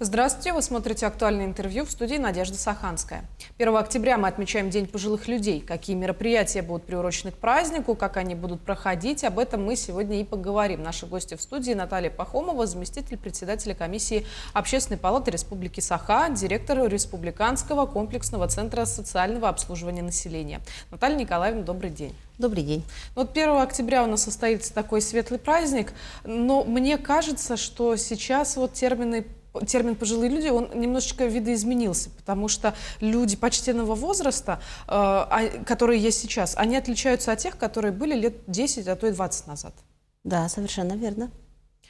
Здравствуйте, вы смотрите «Актуальное интервью», в студии Надежда Саханская. 1 октября мы отмечаем День пожилых людей. Какие мероприятия будут приурочены к празднику, как они будут проходить, об этом мы сегодня и поговорим. Наши гости в студии: Наталья Пахомова, заместитель председателя комиссии Общественной палаты Республики Саха, директор Республиканского комплексного центра социального обслуживания населения. Наталья Николаевна, добрый день. Добрый день. Вот 1 октября у нас состоится такой светлый праздник, но мне кажется, что сейчас вот термин «пожилые люди», он немножечко видоизменился, потому что люди почтенного возраста, которые есть сейчас, они отличаются от тех, которые были лет 10, а то и 20 назад. Да, совершенно верно.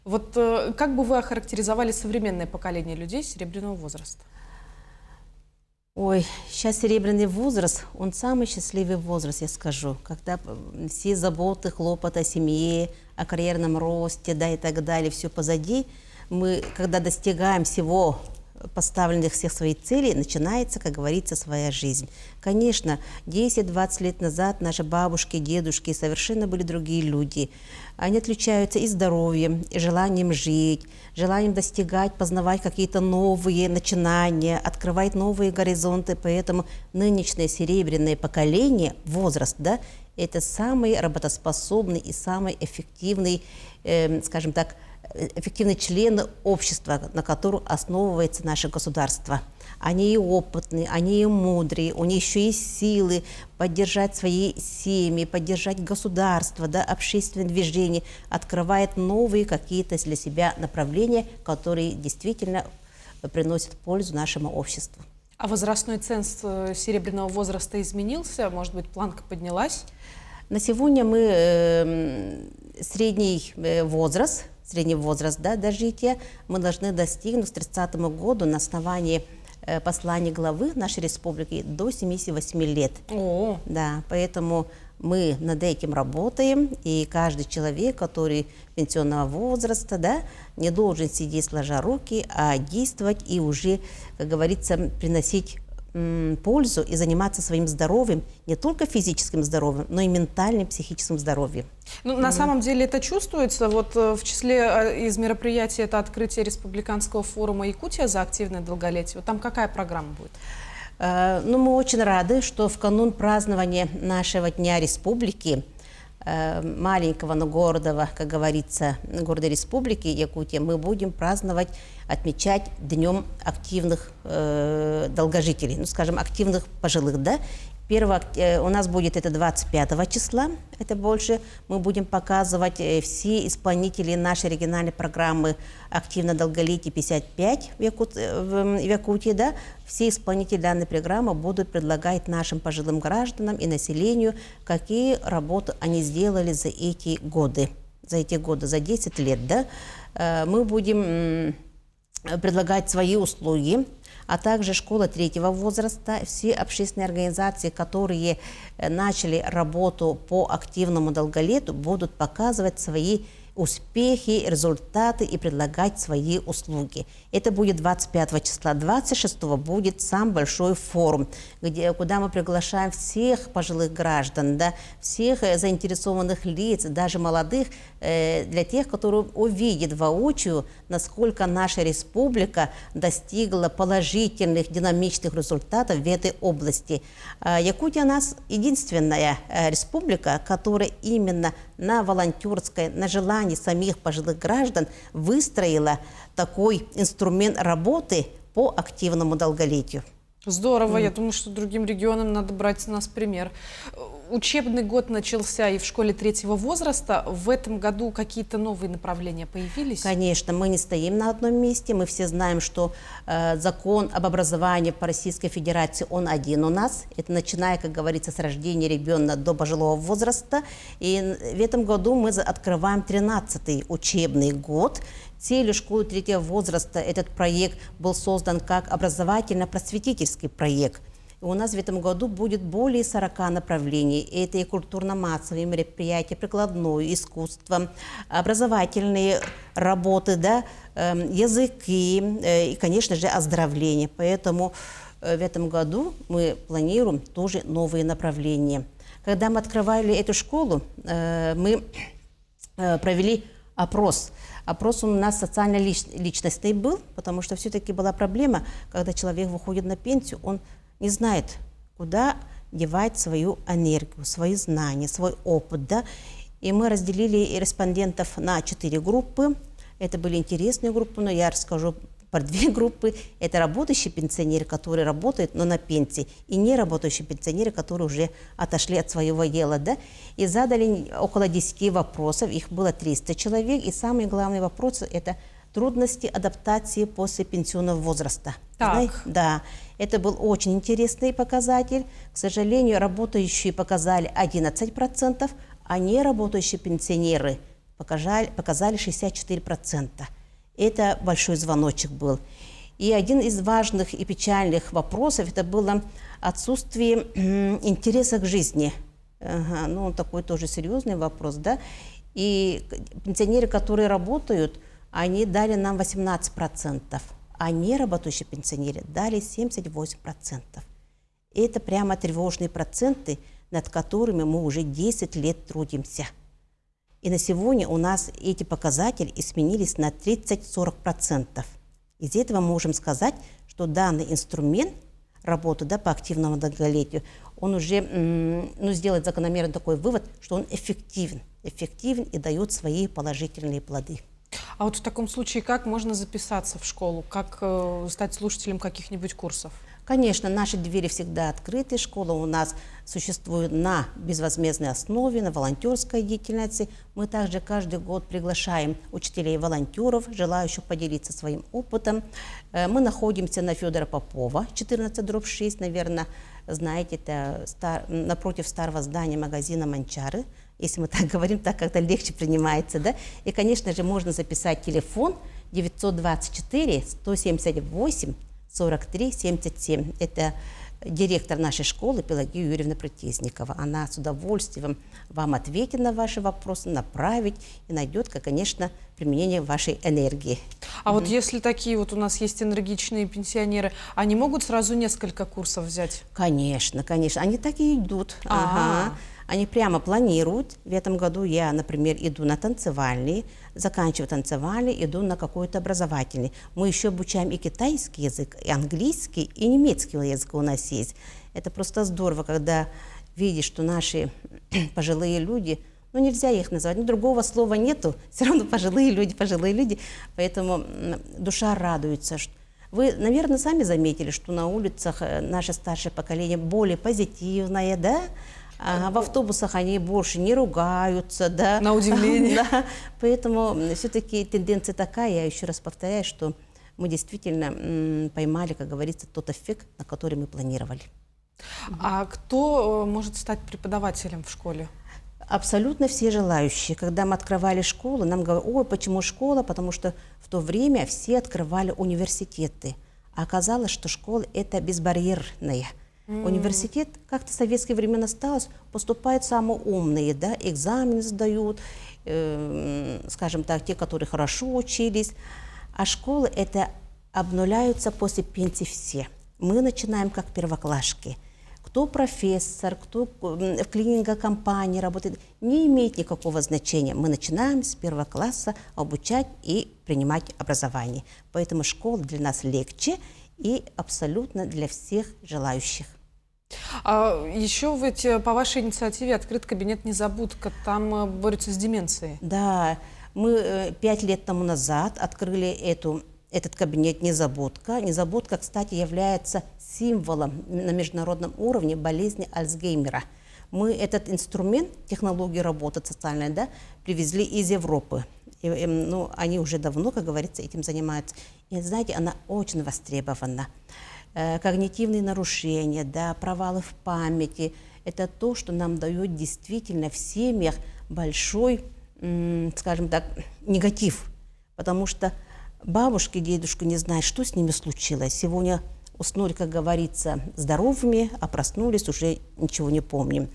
Вот как бы вы охарактеризовали современное поколение людей серебряного возраста? Ой, сейчас серебряный возраст, он самый счастливый возраст, я скажу, когда все заботы, хлопоты о семье, о карьерном росте, да, и так далее, все позади. Мы, когда достигаем всего поставленных всех своих целей, начинается, как говорится, своя жизнь. Конечно, 10-20 лет назад наши бабушки, дедушки совершенно были другие люди. Они отличаются и здоровьем, и желанием жить, желанием достигать, познавать какие-то новые начинания, открывать новые горизонты. Поэтому нынешнее серебряное поколение, возраст, да, это самый работоспособный и самый эффективный, скажем так, эффективные члены общества, на котором основывается наше государство. Они и опытные, они и мудрые, у них еще есть силы поддержать свои семьи, поддержать государство, да, общественное движение, открывает новые какие-то для себя направления, которые действительно приносят пользу нашему обществу. А возрастной ценз серебряного возраста изменился? Может быть, планка поднялась? На сегодня мы средний возраст, да, дожития мы должны достигнуть к 30 году на основании послания главы нашей республики до 78 лет. О. Да, поэтому мы над этим работаем, и каждый человек, который пенсионного возраста, да, не должен сидеть сложа руки, а действовать и уже, как говорится, приносить пользу и заниматься своим здоровьем, не только физическим здоровьем, но и ментальным, психическим здоровьем. Ну, на самом деле это чувствуется. Вот в числе из мероприятий это открытие Республиканского форума «Якутия за активное долголетие». Вот там какая программа будет? Ну, мы очень рады, что в канун празднования нашего Дня Республики, маленького, но гордого, как говорится, города Республики Якутия, мы будем праздновать, отмечать Днем активных долгожителей, ну, скажем, активных пожилых, да. У нас будет это 25 числа, это больше. Мы будем показывать все исполнители нашей региональной программы «Активно долголетие 55» в Якутии, да. Все исполнители данной программы будут предлагать нашим пожилым гражданам и населению, какие работы они сделали за эти годы, за 10 лет, да. Мы будем предлагать свои услуги, а также школа 3-го возраста, все общественные организации, которые начали работу по активному долголетию, будут показывать свои успехи, результаты и предлагать свои услуги. Это будет 25 числа. 26 будет сам большой форум, куда мы приглашаем всех пожилых граждан, да, всех заинтересованных лиц, даже молодых, для тех, которые увидят воочию, насколько наша республика достигла положительных, динамичных результатов в этой области. Якутия у нас единственная республика, которая именно на волонтерской, на желании самих пожилых граждан выстроила такой инструмент работы по активному долголетию. Здорово. Я думаю, что другим регионам надо брать с нас пример. Учебный год начался и в школе 3-го возраста. В этом году какие-то новые направления появились? Конечно, мы не стоим на одном месте. Мы все знаем, что закон об образовании по Российской Федерации, он один у нас. Это начиная, как говорится, с рождения ребенка до пожилого возраста. И в этом году мы открываем 13-й учебный год. Целью школы 3-го возраста этот проект был создан как образовательно-просветительский проект. И у нас в этом году будет более 40 направлений. Это и культурно-массовые мероприятия, прикладное искусство, образовательные работы, да, языки и, конечно же, оздоровление. Поэтому в этом году мы планируем тоже новые направления. Когда мы открывали эту школу, мы провели Опрос. Опрос у нас социально-личностный был, потому что все-таки была проблема, когда человек выходит на пенсию, он не знает, куда девать свою энергию, свои знания, свой опыт. Да? И мы разделили респондентов на 4 группы. Это были интересные группы, но я расскажу про 2 группы. Это работающие пенсионеры, которые работают, но на пенсии, и неработающие пенсионеры, которые уже отошли от своего дела. Да? И задали около 10 вопросов, их было 300 человек. И самые главные вопросы – это трудности адаптации после пенсионного возраста. Да, это был очень интересный показатель. К сожалению, работающие показали 11%, а неработающие пенсионеры показали 64%. Это большой звоночек был. И один из важных и печальных вопросов, это было отсутствие интереса к жизни. Ну, такой тоже серьезный вопрос, да. И пенсионеры, которые работают, они дали нам 18%, а неработающие пенсионеры дали 78%. И это прямо тревожные проценты, над которыми мы уже 10 лет трудимся. И на сегодня у нас эти показатели изменились на 30-40%. Из этого мы можем сказать, что данный инструмент работы, да, по активному долголетию, он уже сделает закономерный такой вывод, что он эффективен и дает свои положительные плоды. А вот в таком случае как можно записаться в школу? Как стать слушателем каких-нибудь курсов? Конечно, наши двери всегда открыты. Школа у нас существует на безвозмездной основе, на волонтерской деятельности. Мы также каждый год приглашаем учителей-волонтеров, желающих поделиться своим опытом. Мы находимся на Федора Попова, 14/6, наверное, знаете, это напротив старого здания магазина «Манчары». Если мы так говорим, так как-то легче принимается, да? И, конечно же, можно записать телефон 924-178-43-77. Это директор нашей школы Пелагея Юрьевна Протезникова. Она с удовольствием вам ответит на ваши вопросы, направит и найдет, конечно, применение вашей энергии. А вот если такие вот у нас есть энергичные пенсионеры, они могут сразу несколько курсов взять? Конечно, конечно. Они так и идут. Они прямо планируют. В этом году я, например, иду на танцевальный, заканчиваю танцевальный, иду на какой-то образовательный. Мы еще обучаем и китайский язык, и английский, и немецкий язык у нас есть. Это просто здорово, когда видишь, что наши пожилые люди, ну нельзя их назвать, другого слова нету, все равно пожилые люди, поэтому душа радуется. Вы, наверное, сами заметили, что на улицах наше старшее поколение более позитивное, да? А в автобусах они больше не ругаются, да. На удивление. Да. Поэтому все-таки тенденция такая, я еще раз повторяю, что мы действительно поймали, как говорится, тот эффект, на который мы планировали. А кто может стать преподавателем в школе? Абсолютно все желающие. Когда мы открывали школу, нам говорят: ой, почему школа? Потому что в то время все открывали университеты. А оказалось, что школа – это безбарьерная. Университет, как-то в советские времена осталось, поступают самые умные, да, экзамены сдают, скажем так, те, которые хорошо учились. А школы это обнуляются после пенсии все. Мы начинаем как первоклашки. Кто профессор, кто в клининговой компании работает, не имеет никакого значения. Мы начинаем с 1 класса обучать и принимать образование. Поэтому школа для нас легче и абсолютно для всех желающих. А еще ведь по вашей инициативе открыт кабинет «Незабудка», там борются с деменцией. Да, мы 5 лет тому назад открыли этот кабинет «Незабудка». «Незабудка», кстати, является символом на международном уровне болезни Альцгеймера. Мы этот инструмент, технологию работы социальной, да, привезли из Европы. Ну, они уже давно, как говорится, этим занимаются. И, знаете, она очень востребована. Когнитивные нарушения, да, провалы в памяти – это то, что нам дает действительно в семьях большой, скажем так, негатив. Потому что бабушки, дедушки не знают, что с ними случилось. Сегодня уснули, как говорится, здоровыми, а проснулись, уже ничего не помним.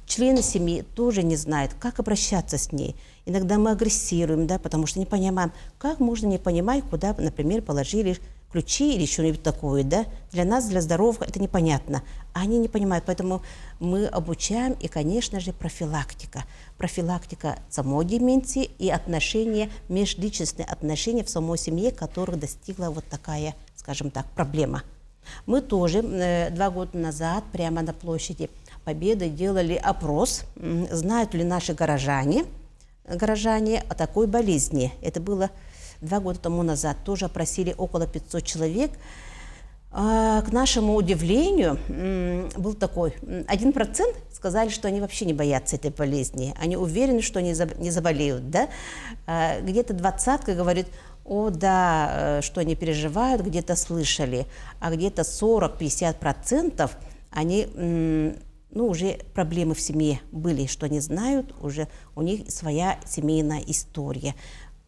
Члены семьи тоже не знают, как обращаться с ней. Иногда мы агрессируем, да, потому что не понимаем, как можно не понимать, куда, например, положили ключи или что-нибудь такое, да. Для нас, для здоровых, это непонятно. А они не понимают, поэтому мы обучаем, и, конечно же, профилактика. Профилактика самой деменции и отношения, межличностные отношения в самой семье, которых достигла вот такая, скажем так, проблема. Мы тоже 2 года назад прямо на площади Победы делали опрос, знают ли наши горожане о такой болезни. Это было 2 года тому назад. Тоже опросили около 500 человек. К нашему удивлению, был такой, 1% сказали, что они вообще не боятся этой болезни. Они уверены, что они не заболеют. Да? Где-то 20 говорит, о, да, что они переживают, где-то слышали. А где-то 40-50% они, уже проблемы в семье были, что они знают, уже у них своя семейная история.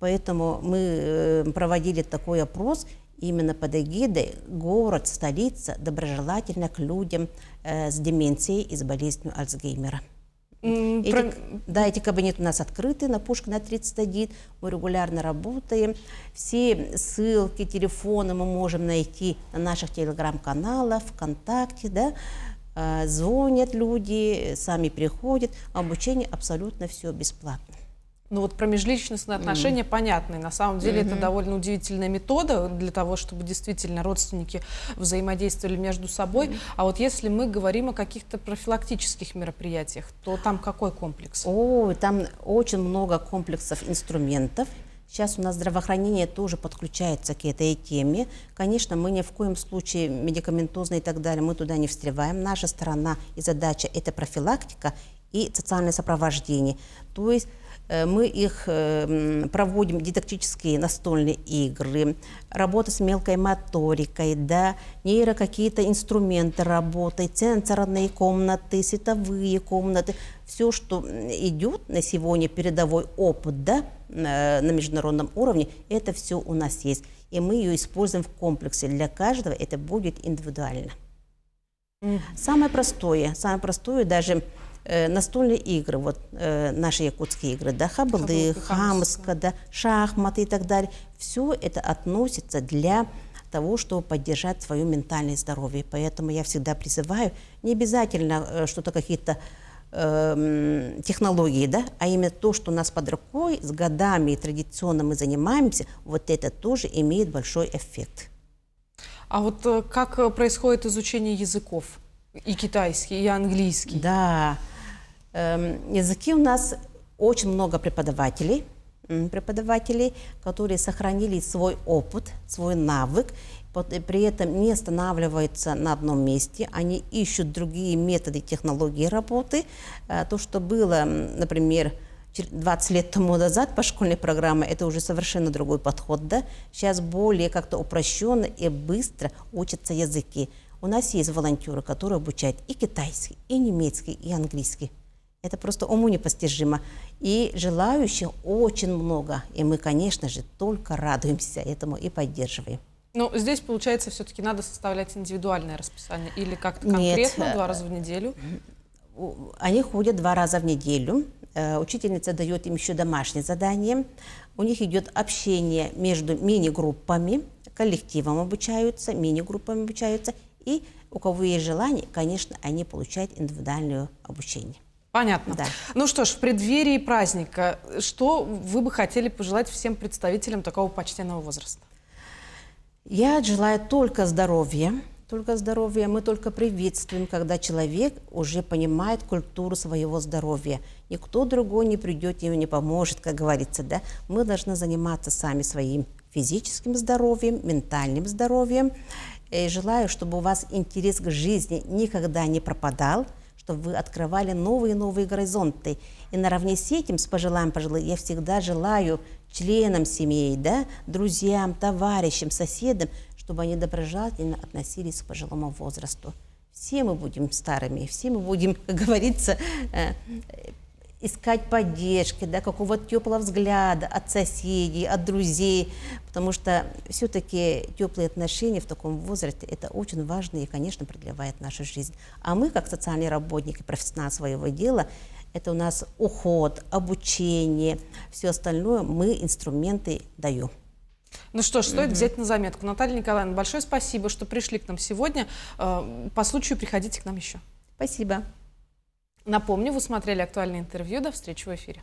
Поэтому мы проводили такой опрос именно под эгидой «Город, столица, доброжелательно к людям с деменцией и с болезнью Альцгеймера». Эти кабинеты у нас открыты на Пушкина 31, мы регулярно работаем. Все ссылки, телефоны мы можем найти на наших телеграм-каналах, ВКонтакте, да. Звонят люди, сами приходят, обучение абсолютно все бесплатно. Ну вот про межличностные отношения понятно. На самом деле это довольно удивительная метода для того, чтобы действительно родственники взаимодействовали между собой. А вот если мы говорим о каких-то профилактических мероприятиях, то там какой комплекс? Там очень много комплексов инструментов. Сейчас у нас здравоохранение тоже подключается к этой теме. Конечно, мы ни в коем случае медикаментозно и так далее, мы туда не встреваем. Наша сторона и задача – это профилактика и социальное сопровождение. То есть мы их проводим, дидактические настольные игры, работа с мелкой моторикой, да, нейро какие-то инструменты работы, сенсорные комнаты, световые комнаты. Все, что идет на сегодня, передовой опыт, да, на международном уровне, это все у нас есть. И мы ее используем в комплексе. Для каждого это будет индивидуально. Самое простое даже настольные игры, вот наши якутские игры, да, хаблы, хамска, да, шахматы и так далее. Все это относится для того, чтобы поддержать свое ментальное здоровье. Поэтому я всегда призываю, не обязательно что-то какие-то технологии, да, а именно то, что у нас под рукой, с годами и традиционно мы занимаемся, вот это тоже имеет большой эффект. А вот как происходит изучение языков? И китайский, и английский? Да, языки у нас очень много преподавателей, которые сохранили свой опыт, свой навык, при этом не останавливаются на одном месте, они ищут другие методы, технологии работы. То, что было, например, 20 лет тому назад по школьной программе, это уже совершенно другой подход, да? Сейчас более как-то упрощенно и быстро учатся языки. У нас есть волонтеры, которые обучают и китайский, и немецкий, и английский. Это просто уму непостижимо. И желающих очень много. И мы, конечно же, только радуемся этому и поддерживаем. Но здесь, получается, все-таки надо составлять индивидуальное расписание или как-то конкретно? Нет, 2 раза в неделю? Они ходят 2 раза в неделю. Учительница дает им еще домашнее задание. У них идет общение между мини-группами, коллективом обучаются, мини-группами обучаются. И у кого есть желание, конечно, они получают индивидуальное обучение. Понятно. Да. Ну что ж, в преддверии праздника, что вы бы хотели пожелать всем представителям такого почтенного возраста? Я желаю только здоровья. Мы только приветствуем, когда человек уже понимает культуру своего здоровья. Никто другой не придет, ему не поможет, как говорится. Да? Мы должны заниматься сами своим физическим здоровьем, ментальным здоровьем. И желаю, чтобы у вас интерес к жизни никогда не пропадал, чтобы вы открывали новые и новые горизонты. И наравне с этим, с пожеланием, я всегда желаю членам семей, да, друзьям, товарищам, соседям, чтобы они доброжелательно относились к пожилому возрасту. Все мы будем старыми, все мы будем, как говорится, искать поддержки, да, какого-то теплого взгляда от соседей, от друзей, потому что все-таки теплые отношения в таком возрасте это очень важно и, конечно, продлевает нашу жизнь. А мы, как социальный работник и профессионал своего дела, это у нас уход, обучение, все остальное мы инструменты даем. Ну что ж, стоит взять на заметку. Наталья Николаевна, большое спасибо, что пришли к нам сегодня. По случаю приходите к нам еще. Спасибо. Напомню, вы смотрели актуальное интервью. До встречи в эфире.